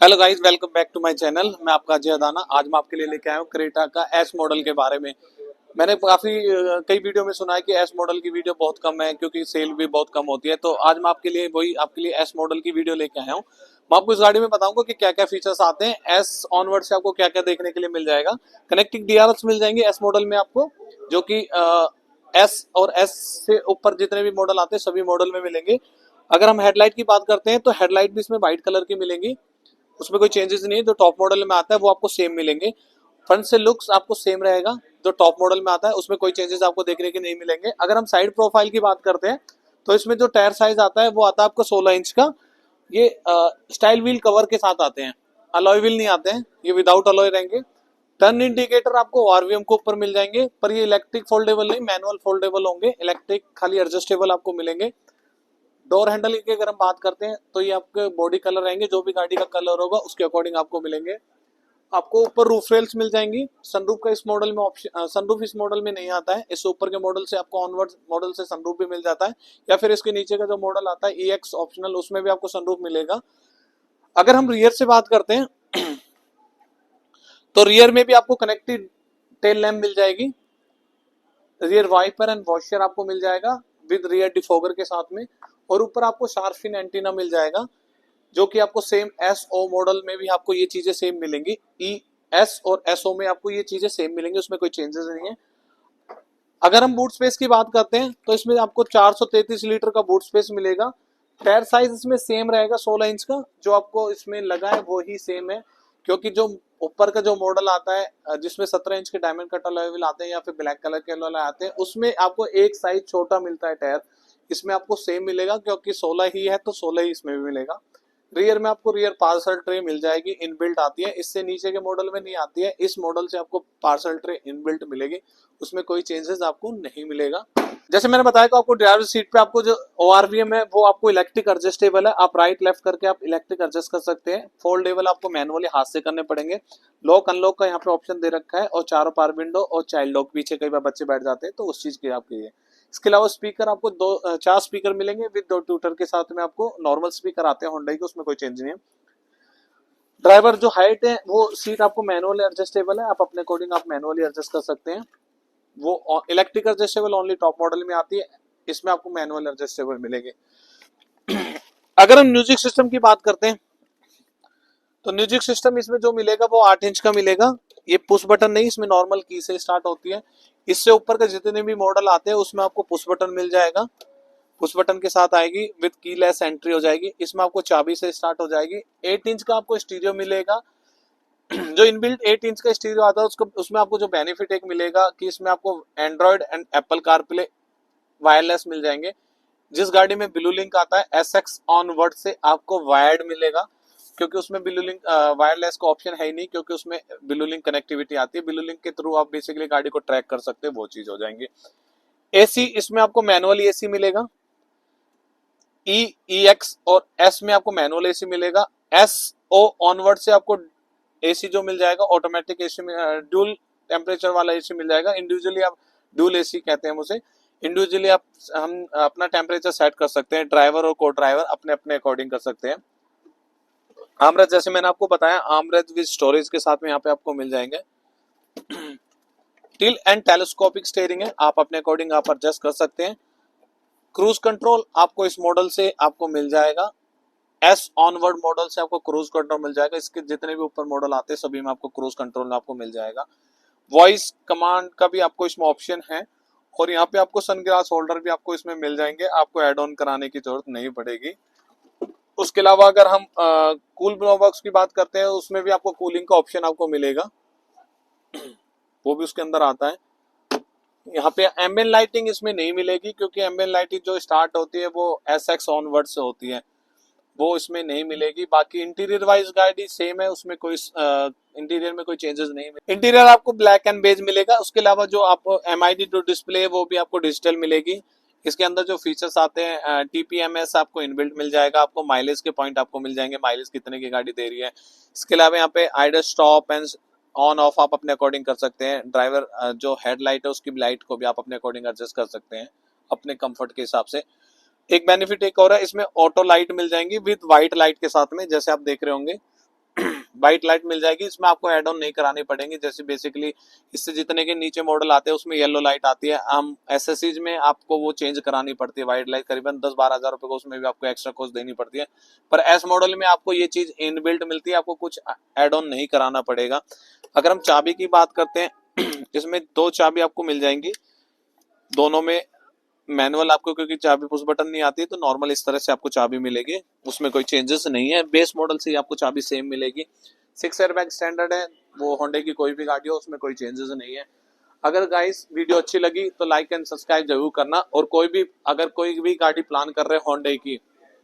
Hello guys, welcome back to my channel. मैं आपका Ajay Adana. आज मैं आपके लिए लेके आया हूँ क्रेटा का एस मॉडल के बारे में। मैंने कई वीडियो में सुना है कि एस मॉडल की वीडियो बहुत कम है क्योंकि सेल भी बहुत कम होती है। तो आज मैं आपके लिए एस मॉडल की वीडियो लेके आया हूँ। मैं आपको इस गाड़ी में बताऊंगा कि क्या क्या फीचर्स आते हैं। एस ऑनवर्ड से आपको क्या क्या देखने के लिए मिल जाएगा। कनेक्टिंग डीआरएल्स मिल जाएंगे एस मॉडल में आपको, जो कि एस और एस से ऊपर जितने भी मॉडल आते हैं सभी मॉडल में मिलेंगे। अगर हम हेडलाइट की बात करते हैं तो हेडलाइट भी इसमें व्हाइट कलर की मिलेंगी, उसमें कोई चेंजेस नहीं है। जो टॉप मॉडल में आता है वो आपको सेम मिलेंगे। फ्रंट से लुक्स आपको सेम रहेगा। जो टॉप मॉडल में आता है उसमें कोई चेंजेस आपको देखने के नहीं मिलेंगे। अगर हम साइड प्रोफाइल की बात करते हैं तो इसमें जो टायर साइज आता है वो आता है आपको 16 इंच का। ये स्टाइल व्हील कवर के साथ आते हैं, अलॉय व्हील नहीं आते हैं, ये विदाउट अलॉय रहेंगे। टर्न इंडिकेटर आपको आरवीएम के ऊपर मिल जाएंगे, पर ये इलेक्ट्रिक फोल्डेबल नहीं, मैनुअल फोल्डेबल होंगे। इलेक्ट्रिक खाली एडजस्टेबल आपको मिलेंगे। डोर हैंडल की अगर हम बात करते हैं तो ये आपके बॉडी कलर रहेंगे, जो भी गाड़ी का कलर होगा उसके अकॉर्डिंग आपको मिलेंगे। आपको ऊपर रूफ रेल्स मिल जाएंगी। सनरूफ का इस मॉडल में ऑप्शन, सनरूफ इस मॉडल में नहीं आता है। इस ऊपर के मॉडल से आपको ऑनवर्ड मॉडल से सनरूफ भी मिल जाता है, या फिर इसके नीचे का जो मॉडल आता है ईएक्स ऑप्शनल, उसमें भी आपको सनरूफ मिलेगा। अगर हम रियर से बात करते हैं तो रियर में भी आपको कनेक्टेड टेल लैम्प मिल जाएगी। रियर वाइपर एंड वॉशर आपको मिल जाएगा विद रियर डिफोगर के साथ में। और ऊपर आपको शार्क एंटीना मिल जाएगा, जो कि आपको सेम एस ओ मॉडल में भी आपको ये चीजें सेम मिलेंगी। ई एस और एस ओ में आपको ये चीजें सेम मिलेंगी, उसमें कोई चेंजेस नहीं है। अगर हम बूट स्पेस की बात करते हैं तो इसमें आपको 433 लीटर का बूट स्पेस मिलेगा। टायर साइज इसमें सेम रहेगा 16 इंच का, जो आपको इसमें लगा है वो ही सेम है। क्योंकि जो ऊपर का जो मॉडल आता है जिसमें 17 इंच के डायमंड कट अलॉय व्हील आते हैं या फिर ब्लैक कलर के अलॉय आते हैं, उसमें आपको एक साइज छोटा मिलता है टायर। इसमें आपको सेम मिलेगा क्योंकि 16 ही है तो 16 ही इसमें भी मिलेगा। रियर में आपको रियर पार्सल ट्रे मिल जाएगी, इनबिल्ट आती है। इससे नीचे के मॉडल में नहीं आती है। इस मॉडल से आपको पार्सल ट्रे इनबिल्ट मिलेगी, उसमें कोई चेंजेस आपको नहीं मिलेगा। जैसे मैंने बताया कि आपको ड्राइवर सीट पे आपको जो ओआरवीएम है वो आपको इलेक्ट्रिक एडजस्टेबल है। आप राइट लेफ्ट करके आप इलेक्ट्रिक एडजस्ट कर सकते हैं। फोल्डेबल आपको मैनुअली हाथ से करने पड़ेंगे। लॉक अनलॉक का यहाँ पे ऑप्शन दे रखा है, और चारों पावर विंडो और चाइल्ड लॉक, पीछे कई बार बच्चे बैठ जाते हैं तो उस चीज की आपके लिए। इसके अलावा स्पीकर आपको चार स्पीकर मिलेंगे विद दो ट्यूटर के साथ में। आपको नॉर्मल स्पीकर आते हैं होंडा के, उसमें कोई चेंज नहीं है। ड्राइवर जो हाइट है वो सीट आपको मैनुअली एडजस्टेबल है, आप अपने अकॉर्डिंग आप मैनुअली एडजस्ट कर सकते हैं। वो electric adjustable only top model में आती है, इसमें आपको मैनुअल एडजस्टेबल मिलेंगे। अगर हम म्यूजिक सिस्टम की बात करते हैं तो म्यूजिक सिस्टम इसमें जो मिलेगा वो 8 इंच का मिलेगा। ये पुश बटन नहीं, इसमें नॉर्मल की से स्टार्ट होती है। इससे ऊपर के जितने भी मॉडल आते हैं उसमें आपको पुश बटन मिल जाएगा। पुश बटन के साथ आएगी विद कीलेस एंट्री हो जाएगी। इसमें आपको चाबी से स्टार्ट हो जाएगी। 8 इंच का आपको स्टीरियो मिलेगा। जो इनबिल्ट 8 इंच का स्टीरियो आता है उसको, उसमें आपको जो बेनिफिट एक मिलेगा कि इसमें आपको Android and Apple CarPlay wireless मिल जाएंगे। जिस गाड़ी में ब्लू लिंक आता है एसएक्स ऑनवर्ड से आपको वायर्ड मिलेगा, क्योंकि उसमें ब्लू लिंक वायरलेस का ऑप्शन है ही नहीं, क्योंकि उसमें ब्लू लिंक कनेक्टिविटी आती है। ब्लू लिंक के थ्रू आप बेसिकली गाड़ी को ट्रैक कर सकते हैं, वो चीज हो जाएंगे। एसी इसमें आपको मैनुअली एसी मिलेगा। ई एक्स और एस में आपको मैनुअल एसी मिलेगा। एस ओ ऑनवर्ड से आपको एसी जो मिल जाएगा ऑटोमेटिक एसी में, ड्यूल टेम्परेचर वाला एसी मिल जाएगा। इंडिविजुअली आप ड्यूल एसी कहते हैं उसे। इंडिविजुअली आप हम अपना टेम्परेचर सेट कर सकते हैं। ड्राइवर और को ड्राइवर अपने अपने अकॉर्डिंग कर सकते हैं। आर्मरेस्ट जैसे मैंने आपको बताया, आर्मरेस्ट विद स्टोरेज के साथ में यहाँ पे आपको मिल जाएंगे। टिल एंड टेलीस्कोपिक स्टीयरिंग है, आप अपने अकॉर्डिंग आप एडजस्ट कर सकते हैं। क्रूज कंट्रोल आपको इस मॉडल से आपको मिल जाएगा। एस ऑनवर्ड मॉडल से आपको क्रूज कंट्रोल मिल जाएगा। इसके जितने भी ऊपर मॉडल आते हैं सभी में आपको क्रूज कंट्रोल आपको मिल जाएगा। वॉइस कमांड का भी आपको इसमें ऑप्शन है, और यहाँ पे आपको सनग्लास होल्डर भी आपको इसमें मिल जाएंगे। आपको एड ऑन कराने की जरूरत नहीं पड़ेगी। उसके अलावा अगर हम कूल बॉक्स की बात करते हैं उसमें भी आपको कूलिंग का ऑप्शन आपको मिलेगा, वो भी उसके अंदर आता है। यहाँ पे एम्बिएंट लाइटिंग इसमें नहीं मिलेगी, क्योंकि एम्बिएंट लाइटिंग जो स्टार्ट होती है वो एसएक्स ऑनवर्ड से होती है, वो इसमें नहीं मिलेगी। बाकी इंटीरियर वाइज गाड़ी सेम है, उसमें कोई इंटीरियर में कोई चेंजेस नहीं मिलेगा। इंटीरियर आपको ब्लैक एंड बेज मिलेगा। उसके अलावा जो आपको एमआईडी जो डिस्प्ले है वो भी आपको डिजिटल मिलेगी। इसके अंदर जो फीचर्स आते हैं टीपीएमएस आपको इनबिल्ट मिल जाएगा। आपको माइलेज के पॉइंट आपको मिल जाएंगे, माइलेज कितने की गाड़ी दे रही है। इसके अलावा यहाँ पे idle stop and on off आप अपने अकॉर्डिंग कर सकते हैं। ड्राइवर जो हेडलाइट है उसकी लाइट को भी आप अपने अकॉर्डिंग एडजस्ट कर सकते हैं अपने कंफर्ट के हिसाब से। एक बेनिफिट एक और है, इसमें ऑटो लाइट मिल जाएंगी विद व्हाइट लाइट के साथ में, जैसे आप देख रहे होंगे। वाइट लाइट मिल जाएगी, इसमें आपको एड ऑन नहीं करानी पड़ेगी। जैसे बेसिकली इससे जितने के नीचे मॉडल आते हैं उसमें येलो लाइट आती है, हम एसएससीज में आपको वो चेंज करानी पड़ती है वाइट लाइट, करीबन 10-12 हजार रुपए को उसमें भी आपको एक्स्ट्रा कॉस्ट देनी पड़ती है। पर एस मॉडल में आपको ये चीज इनबिल्ट मिलती है, आपको कुछ एड ऑन नहीं कराना पड़ेगा। अगर हम चाबी की बात करते हैं इसमें 2 चाबी आपको मिल जाएंगी, दोनों में मैनुअल आपको, क्योंकि चाबी पुश बटन नहीं आती है तो नॉर्मल इस तरह से आपको चाबी मिलेगी, उसमें कोई चेंजेस नहीं है, बेस मॉडल से ही आपको चाबी सेम मिलेगी। 6 एयरबैग स्टैंडर्ड है, वो होंडे की कोई भी गाड़ी हो उसमें कोई चेंजेस नहीं है। अगर गाइस वीडियो अच्छी लगी तो लाइक एंड सब्सक्राइब जरूर करना, और अगर कोई भी गाड़ी प्लान कर रहे हैं होंडे की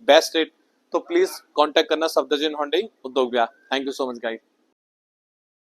बेस्ट रेट तो प्लीज कांटेक्ट करना Safdarjung Honda Udyog Vihar. Thank you so much guys.